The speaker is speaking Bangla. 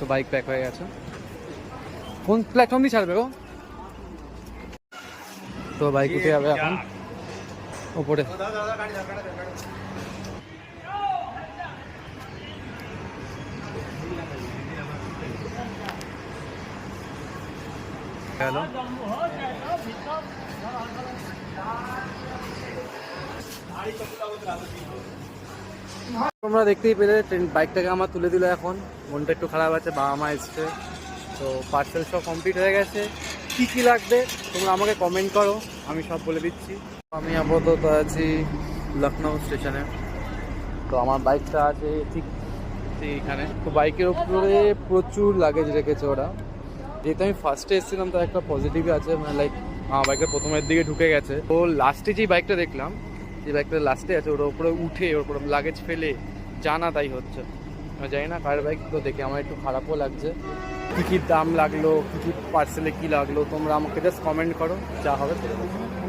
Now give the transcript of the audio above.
তো বাইক প্যাক হয়ে গেছে। কোন প্ল্যাটফর্ম দিয়ে ছাড়বে গো? তো বাইক উঠে যাবে এখন ওপরে। হ্যালো, তোমরা দেখতেই পেলে বাইকটাকে আমার তুলে দিল। এখন মনটা একটু খারাপ আছে, বাবা মা এসছে। তো পার্সেল সব কমপ্লিট হয়ে গেছে। কী কী লাগবে তোমরা আমাকে কমেন্ট করো, আমি সব বলে দিচ্ছি। আমি আপাতত আছি লখনৌ স্টেশনে। তো আমার বাইকটা আছে ঠিক এইখানে। তো বাইকের উপরে প্রচুর লাগেজ রেখেছে ওরা। যেহেতু আমি ফার্স্টে এসেছিলাম তার একটা পজিটিভ আছে, মানে লাইক আমার বাইকটা প্রথমের দিকে ঢুকে গেছে। তো লাস্টে যেই বাইকটা দেখলাম, যে বাইকটা লাস্টে আছে, ওর উপরে উঠে ওর উপরে লাগেজ ফেলে জানা তাই হচ্ছে। আমি জানি না কার বাইক, তো দেখে আমার একটু খারাপও লাগছে। কী কী দাম লাগলো, কী কী পার্সেলে কী লাগলো, তোমরা আমাকে জাস্ট কমেন্ট করো, যা হবে।